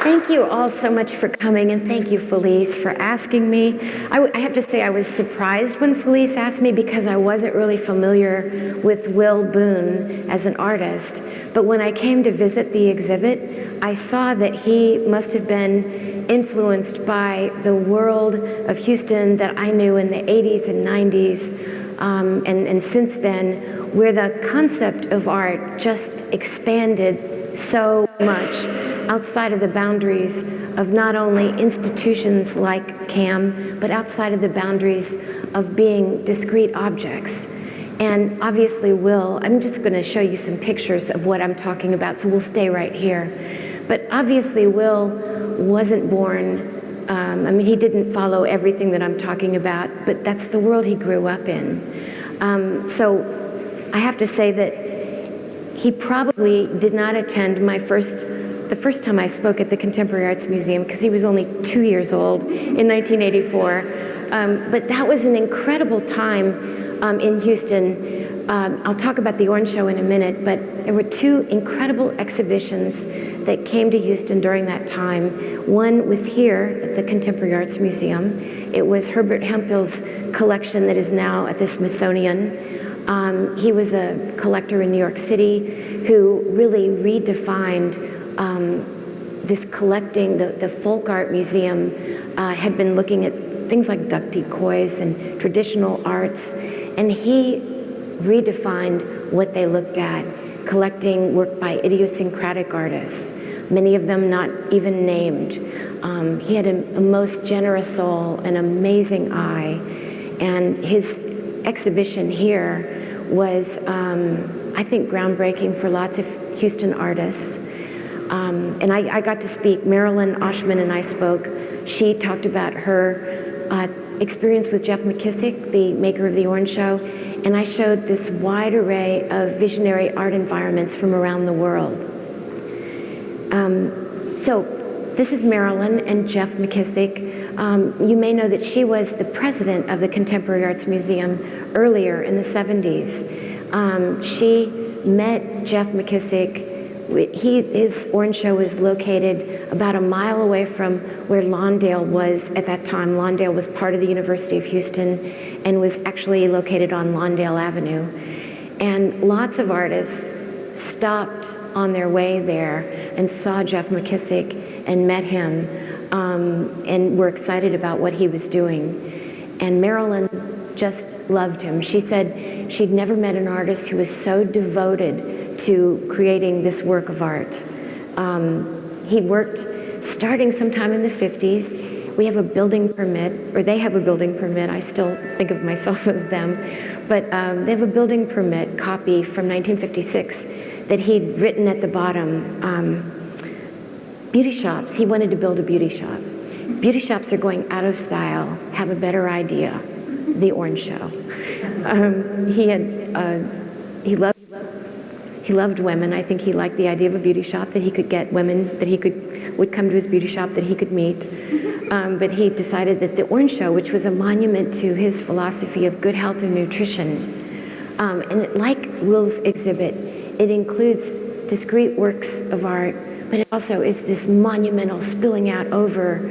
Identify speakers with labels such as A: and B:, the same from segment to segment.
A: Thank you all so much for coming, and thank you, Felice, for asking me. I have to say I was surprised when Felice asked me because I wasn't really familiar with Will Boone as an artist. But when I came to visit the exhibit, I saw that he must have been influenced by the world of Houston that I knew in the 80s and 90s, and since then, where the concept of art just expanded so much outside of the boundaries of not only institutions like CAM, but outside of the boundaries of being discrete objects. And obviously Will, I'm just going to show you some pictures of what I'm talking about, so we'll stay right here. But obviously Will wasn't born, I mean, he didn't follow everything that I'm talking about, but that's the world he grew up in. So I have to say that he probably did not attend the first time I spoke at the Contemporary Arts Museum, because he was only 2 years old in 1984. But that was an incredible time in Houston. I'll talk about the Orange Show in a minute, but there were two incredible exhibitions that came to Houston during that time. One was here at the Contemporary Arts Museum. It was Herbert Hempfield's collection that is now at the Smithsonian. He was a collector in New York City who really redefined this collecting. The Folk Art Museum had been looking at things like duck decoys and traditional arts, and he redefined what they looked at, collecting work by idiosyncratic artists, many of them not even named. He had a most generous soul, an amazing eye, and his exhibition here was, I think, groundbreaking for lots of Houston artists. And I got to speak. Marilyn Oshman and I spoke. She talked about her experience with Jeff McKissick, the maker of the Orange Show, and I showed this wide array of visionary art environments from around the world. So this is Marilyn and Jeff McKissick. You may know that she was the president of the Contemporary Arts Museum earlier in the 70s. She met Jeff McKissick. His Orange Show was located about a mile away from where Lawndale was at that time. Lawndale was part of the University of Houston and was actually located on Lawndale Avenue. And lots of artists stopped on their way there and saw Jeff McKissick and met him and were excited about what he was doing. And Marilyn just loved him. She said she'd never met an artist who was so devoted to creating this work of art. He worked starting sometime in the 50s. We have a building permit, or they have a building permit. I still think of myself as them. But they have a building permit copy from 1956 that he'd written at the bottom, beauty shops. He wanted to build a beauty shop. Beauty shops are going out of style. Have a better idea. The Orange Show. He loved women. I think he liked the idea of a beauty shop, that he could get women that would come to his beauty shop that he could meet. But he decided that the Orange Show, which was a monument to his philosophy of good health and nutrition, and like Will's exhibit, it includes discrete works of art, but it also is this monumental spilling out over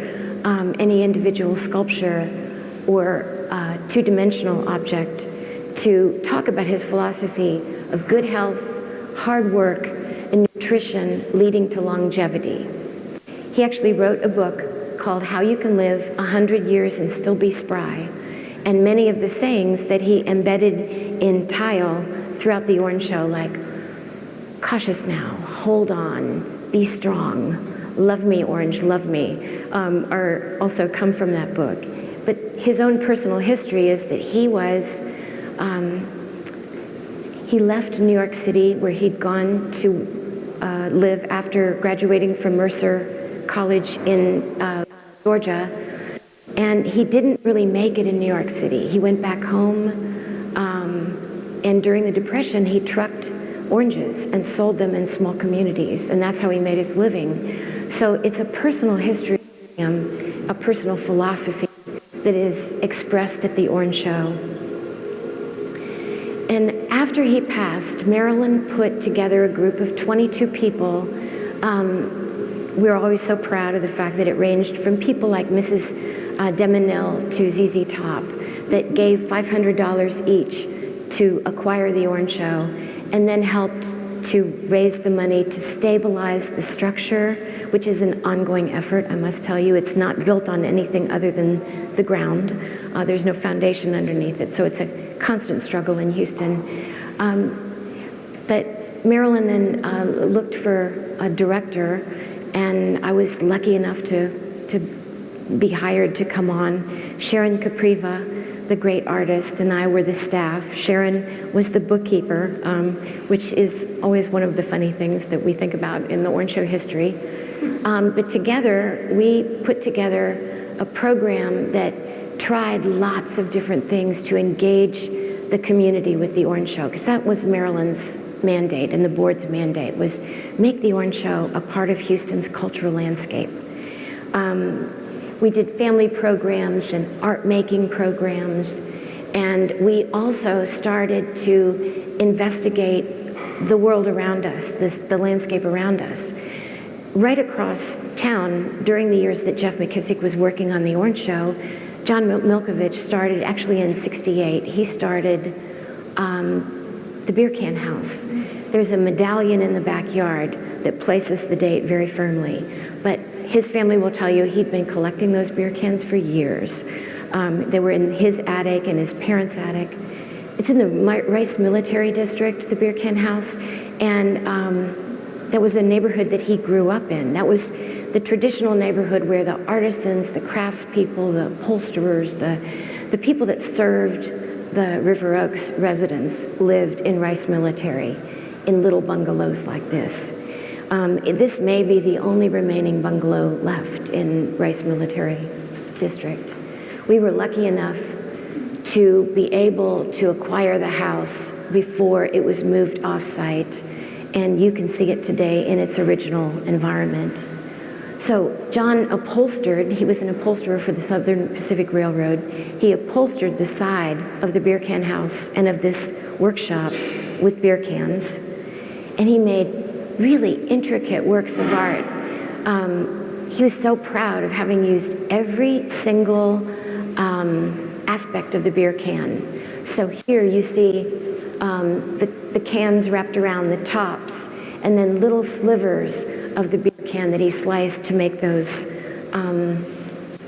A: any individual sculpture or two-dimensional object to talk about his philosophy of good health, hard work, and nutrition leading to longevity. He actually wrote a book called How You Can Live 100 Years and Still Be Spry, and many of the sayings that he embedded in tile throughout the Orange Show, like, cautious now, hold on, be strong, love me, Orange, love me, are also come from that book. But his own personal history is that he left New York City, where he'd gone to live after graduating from Mercer College in Georgia, and he didn't really make it in New York City. He went back home, and during the Depression, he trucked oranges and sold them in small communities, and that's how he made his living. So it's a personal history, a personal philosophy that is expressed at the Orange Show. And after he passed, Marilyn put together a group of 22 people we're always so proud of the fact that it ranged from people like Mrs. Demenil to ZZ Top that gave $500 each to acquire the Orange Show, and then helped to raise the money to stabilize the structure, which is an ongoing effort, I must tell you. It's not built on anything other than the ground. There's no foundation underneath it, so it's a constant struggle in Houston. But Marilyn then looked for a director, and I was lucky enough to be hired to come on. Sharon Capriva, the great artist, and I were the staff. Sharon was the bookkeeper, which is always one of the funny things that we think about in the Orange Show history. But together, we put together a program that tried lots of different things to engage the community with the Orange Show, because that was Marilyn's mandate and the board's mandate, was make the Orange Show a part of Houston's cultural landscape. We did family programs and art-making programs, and we also started to investigate the world around us, the landscape around us. Right across town, during the years that Jeff McKissick was working on the Orange Show, John Milkovich started, actually in '68, he started the Beer Can House. There's a medallion in the backyard that places the date very firmly, but his family will tell you he'd been collecting those beer cans for years. They were in his attic and his parents' attic. It's in the Rice Military District, the Beer Can House, and that was a neighborhood that he grew up in. That was the traditional neighborhood where the artisans, the craftspeople, the upholsterers, the people that served the River Oaks residents lived in Rice Military in little bungalows like this. This may be the only remaining bungalow left in Rice Military District. We were lucky enough to be able to acquire the house before it was moved off-site, and you can see it today in its original environment. So John upholstered, he was an upholsterer for the Southern Pacific Railroad. He upholstered the side of the Beer Can House and of this workshop with beer cans, and he made really intricate works of art. He was so proud of having used every single aspect of the beer can. So here you see the cans wrapped around the tops, and then little slivers of the beer can that he sliced to make those,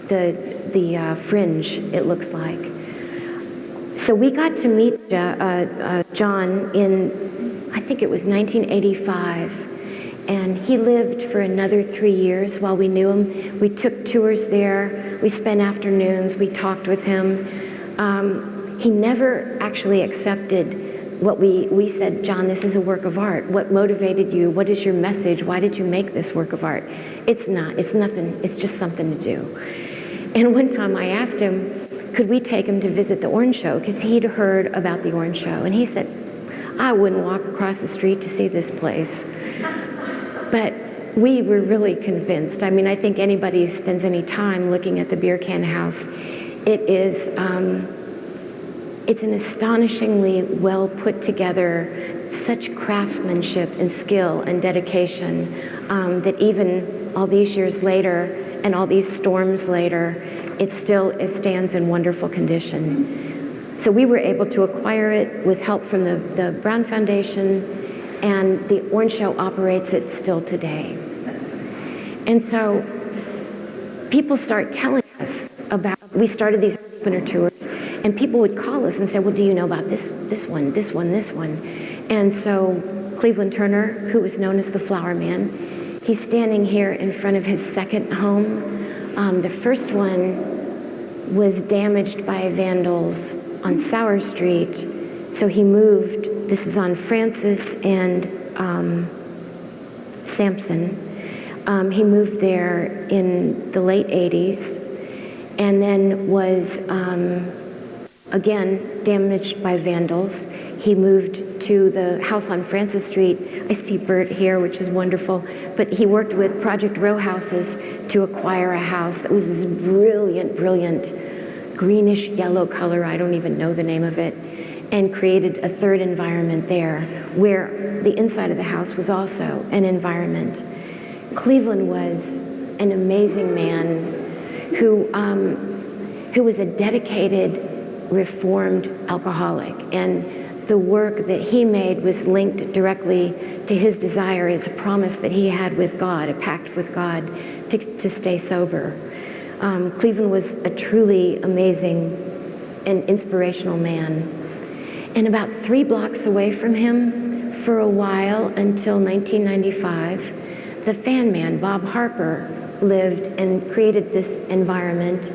A: the fringe, it looks like. So we got to meet John in, I think it was 1985, and he lived for another 3 years while we knew him. We took tours there, we spent afternoons, we talked with him. He never actually accepted what we said, John, this is a work of art. What motivated you? What is your message? Why did you make this work of art? It's nothing, it's just something to do. And one time I asked him, could we take him to visit the Orange Show? Because he'd heard about the Orange Show. And he said, I wouldn't walk across the street to see this place. But we were really convinced. I mean, I think anybody who spends any time looking at the Beer Can House, it is, it's an astonishingly well put together, such craftsmanship and skill and dedication that even all these years later and all these storms later, it stands in wonderful condition. So we were able to acquire it with help from the Brown Foundation, and the Orange Show operates it still today. And so people start telling us about, we started these opener tours, and people would call us and say, well, do you know about this one, this one, this one? And so Cleveland Turner, who was known as the Flower Man, he's standing here in front of his second home. The first one was damaged by vandals on Sauer Street, so he moved. This is on Francis and Sampson. He moved there in the late 80s, and then was again damaged by vandals. He moved to the house on Francis Street. I see Bert here, which is wonderful, but he worked with Project Row Houses to acquire a house that was this brilliant, brilliant greenish yellow color, I don't even know the name of it, and created a third environment there where the inside of the house was also an environment. Cleveland was an amazing man who was a dedicated, reformed alcoholic. And the work that he made was linked directly to his desire as a promise that he had with God, a pact with God to stay sober. Cleveland was a truly amazing and inspirational man. And about 3 blocks away from him, for a while until 1995, the fan man, Bob Harper, lived and created this environment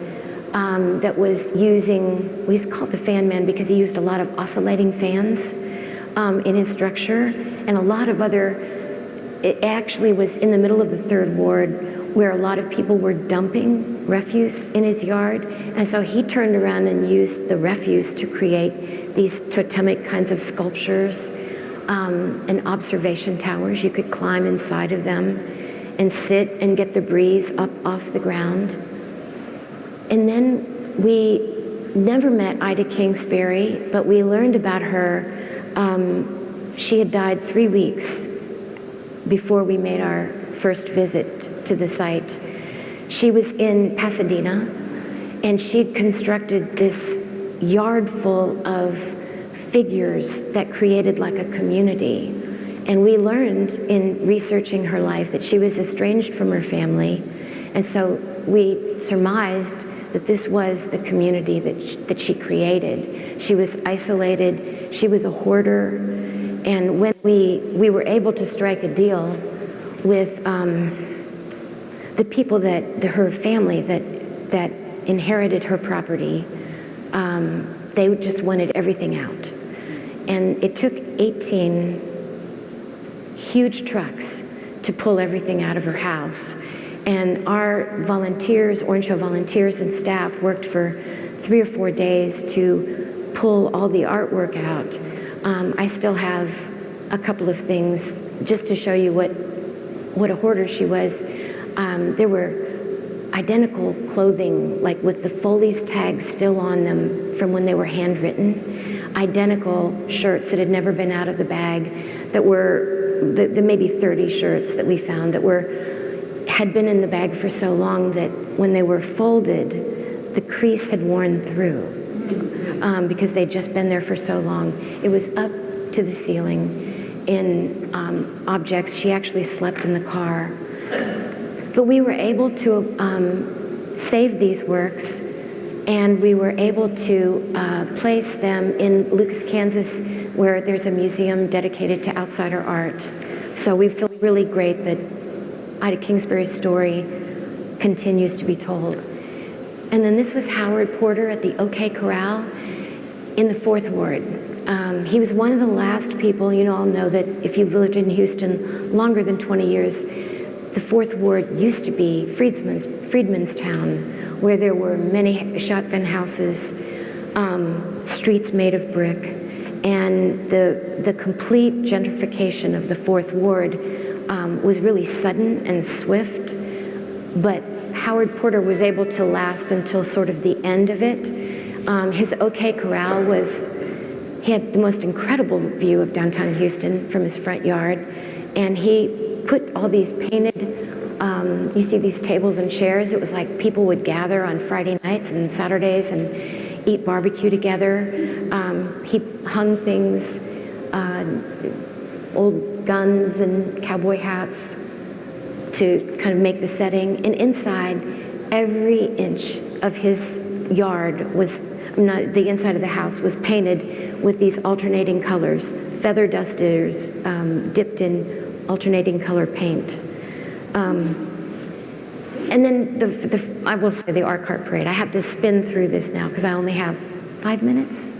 A: that was using, we call it the fan man because he used a lot of oscillating fans in his structure, and a lot of other, it actually was in the middle of the 3rd Ward where a lot of people were dumping refuse in his yard, and so he turned around and used the refuse to create these totemic kinds of sculptures and observation towers. You could climb inside of them and sit and get the breeze up off the ground. And then we never met Ida Kingsbury, but we learned about her. She had died 3 weeks before we made our first visit to the site. She was in Pasadena, and she'd constructed this yard full of figures that created like a community. And we learned in researching her life that she was estranged from her family, and so we surmised that this was the community that she created. She was isolated, she was a hoarder, and when we were able to strike a deal with the people her family that inherited her property, they just wanted everything out. And it took 18 huge trucks to pull everything out of her house. And our volunteers, Orange Show volunteers and staff, worked for 3 or 4 days to pull all the artwork out. I still have a couple of things just to show you what a hoarder she was. There were identical clothing, like with the Foley's tags still on them from when they were handwritten, identical shirts that had never been out of the bag, that were the maybe 30 shirts that we found that had been in the bag for so long that when they were folded, the crease had worn through because they'd just been there for so long. It was up to the ceiling in objects. She actually slept in the car. But we were able to save these works, and we were able to place them in Lucas, Kansas, where there's a museum dedicated to outsider art. So we feel really great that Ida Kingsbury's story continues to be told. And then this was Howard Porter at the OK Corral in the 4th Ward. He was one of the last people, you all know that if you've lived in Houston longer than 20 years, the 4th Ward used to be Freedman's Town, where there were many shotgun houses, streets made of brick, and the complete gentrification of the 4th Ward was really sudden and swift, but Howard Porter was able to last until sort of the end of it. His OK Corral he had the most incredible view of downtown Houston from his front yard, and he put all these painted, you see these tables and chairs. It was like people would gather on Friday nights and Saturdays and eat barbecue together. He hung things, old guns and cowboy hats to kind of make the setting. And inside, every inch of his yard the inside of the house was painted with these alternating colors, feather dusters dipped in alternating color paint. And then I will say the art cart parade. I have to spin through this now because I only have 5 minutes?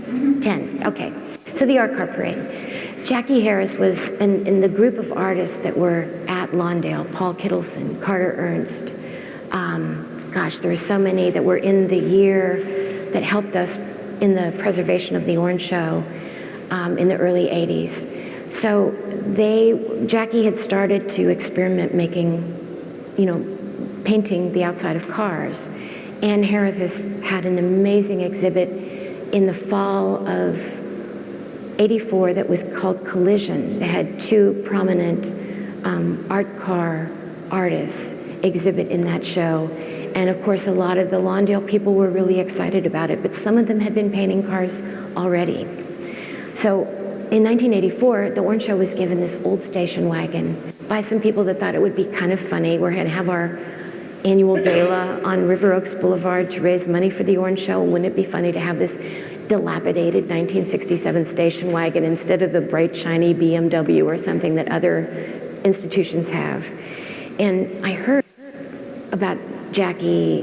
A: 10, okay. So the art cart parade. Jackie Harris was in the group of artists that were at Lawndale, Paul Kittleson, Carter Ernst. Gosh, there were so many that were in the year that helped us in the preservation of the Orange Show in the early 80s. So Jackie had started to experiment making, painting the outside of cars. Ann Harris had an amazing exhibit in the fall of '84 that was called Collision. They had 2 prominent art car artists exhibit in that show. And of course, a lot of the Lawndale people were really excited about it, but some of them had been painting cars already. So in 1984, the Orange Show was given this old station wagon by some people that thought it would be kind of funny. We're going to have our annual gala on River Oaks Boulevard to raise money for the Orange Show. Wouldn't it be funny to have this dilapidated 1967 station wagon instead of the bright, shiny BMW or something that other institutions have? And I heard about Jackie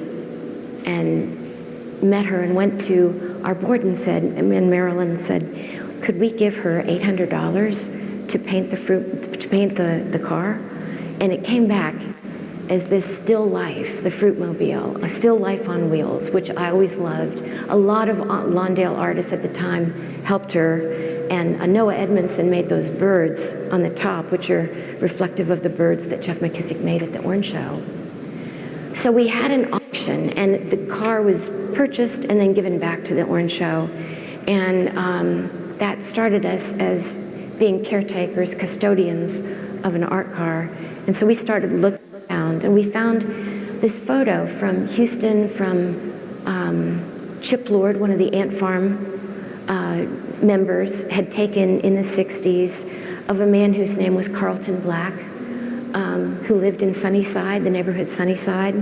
A: and met her and went to our board and said, in Maryland, said, could we give her $800 to paint the car? And it came back as this still life, the Fruitmobile, a still life on wheels, which I always loved. A lot of Lawndale artists at the time helped her, and Noah Edmondson made those birds on the top, which are reflective of the birds that Jeff McKissick made at the Orange Show. So we had an auction, and the car was purchased and then given back to the Orange Show. And that started us as being caretakers, custodians of an art car. And so we started looking around, and we found this photo from Houston, from Chip Lord, one of the Ant Farm members, had taken in the 60s of a man whose name was Carlton Black, who lived in Sunnyside, the neighborhood Sunnyside.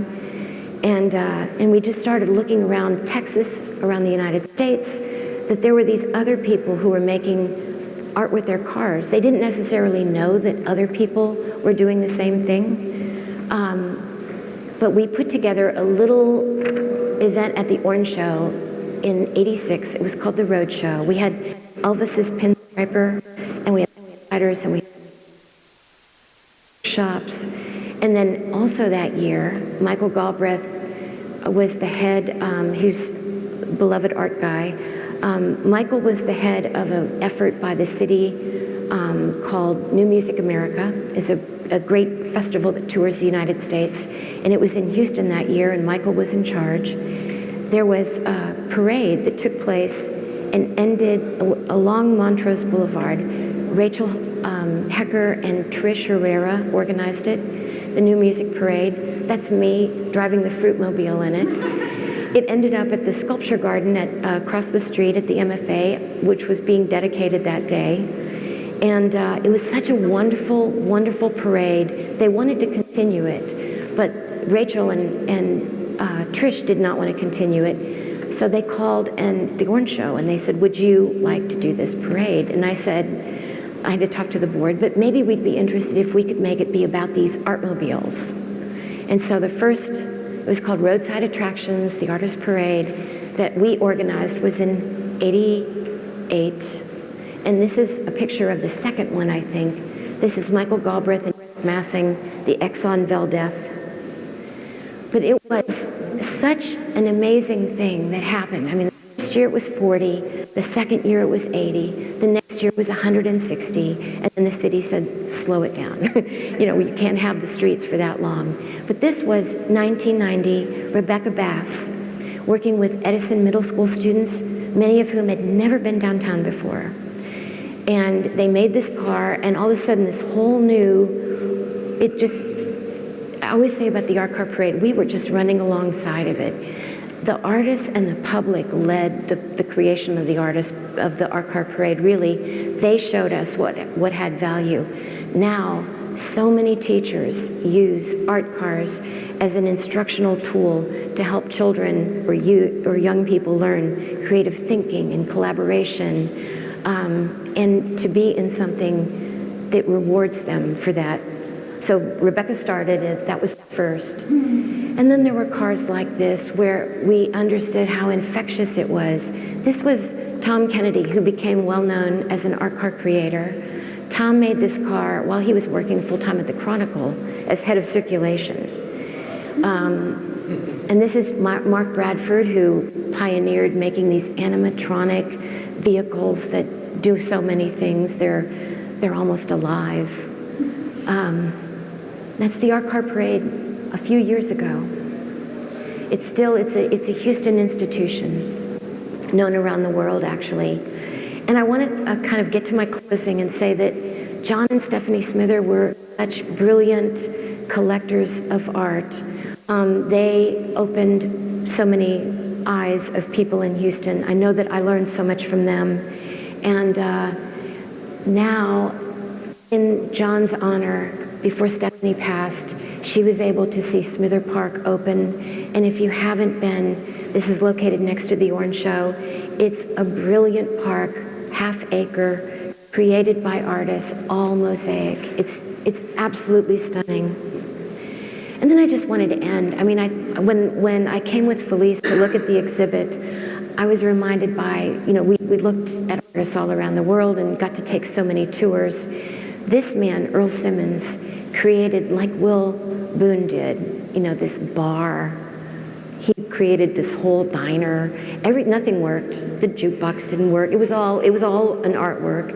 A: And we just started looking around Texas, around the United States, that there were these other people who were making art with their cars. They didn't necessarily know that other people were doing the same thing. But we put together a little event at the Orange Show in '86. It was called the Road Show. We had Elvis's pinstriper, and we had writers, and we had shops. And then also that year, Michael Galbraith was the head, who's a beloved art guy. Michael was the head of an effort by the city called New Music America. It's a great festival that tours the United States. And it was in Houston that year, and Michael was in charge. There was a parade that took place and ended along Montrose Boulevard. Rachel Hecker and Trish Herrera organized it, the New Music Parade. That's me driving the Fruitmobile in it. It ended up at the Sculpture Garden across the street at the MFA, which was being dedicated that day. And it was such a wonderful, wonderful parade. They wanted to continue it, but Rachel and Trish did not want to continue it. So they called the Orange Show, and they said, would you like to do this parade? And I said, I had to talk to the board, but maybe we'd be interested if we could make it be about these artmobiles. And so it was called Roadside Attractions, the Artist Parade, that we organized was in '88. And this is a picture of the second one, I think. This is Michael Galbraith and Massing, the Exxon Valdez. But it was such an amazing thing that happened. I mean, the first year it was 40, the second year it was 80, the next year it was 160, and then the city said, slow it down. You can't have the streets for that long. But this was 1990, Rebecca Bass, working with Edison Middle School students, many of whom had never been downtown before. And they made this car, and all of a sudden this whole new, I always say about the Art Car Parade, we were just running alongside of it. The artists and the public led the creation of the Art Car Parade, really. They showed us what had value. Now, so many teachers use art cars as an instructional tool to help children or young people learn creative thinking and collaboration, and to be in something that rewards them for that. So Rebecca started it, that was the first. And then there were cars like this where we understood how infectious it was. This was Tom Kennedy, who became well known as an art car creator. Tom made this car while he was working full-time at the Chronicle as head of circulation. And this is Mark Bradford, who pioneered making these animatronic vehicles that do so many things. They're almost alive. That's the Art Car Parade a few years ago. It's a Houston institution, known around the world, actually. And I want to kind of get to my closing and say that John and Stephanie Smither were such brilliant collectors of art. They opened so many eyes of people in Houston. I know that I learned so much from them. And now, in John's honor, before Stephanie passed, she was able to see Smither Park open. And if you haven't been, this is located next to the Orange Show. It's a brilliant park, half-acre, created by artists, all mosaic. It's absolutely stunning. And then I just wanted to end. I mean, when I came with Felice to look at the exhibit, I was reminded by, we looked at artists all around the world and got to take so many tours. This man, Earl Simmons, created, like Will Boone did, this bar. He created this whole diner. Nothing worked. The jukebox didn't work. It was all an artwork.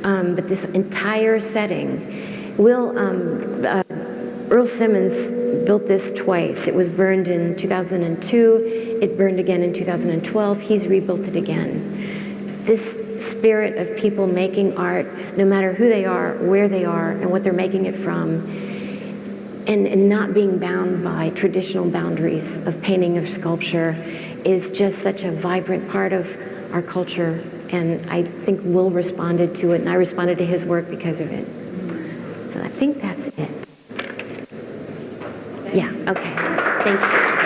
A: But this entire setting, Earl Simmons built this twice. It was burned in 2002. It burned again in 2012. He's rebuilt it again. This spirit of people making art, no matter who they are, where they are, and what they're making it from, and not being bound by traditional boundaries of painting or sculpture, is just such a vibrant part of our culture. And I think Will responded to it, and I responded to his work because of it. So I think that's it. Yeah, okay. Thank you.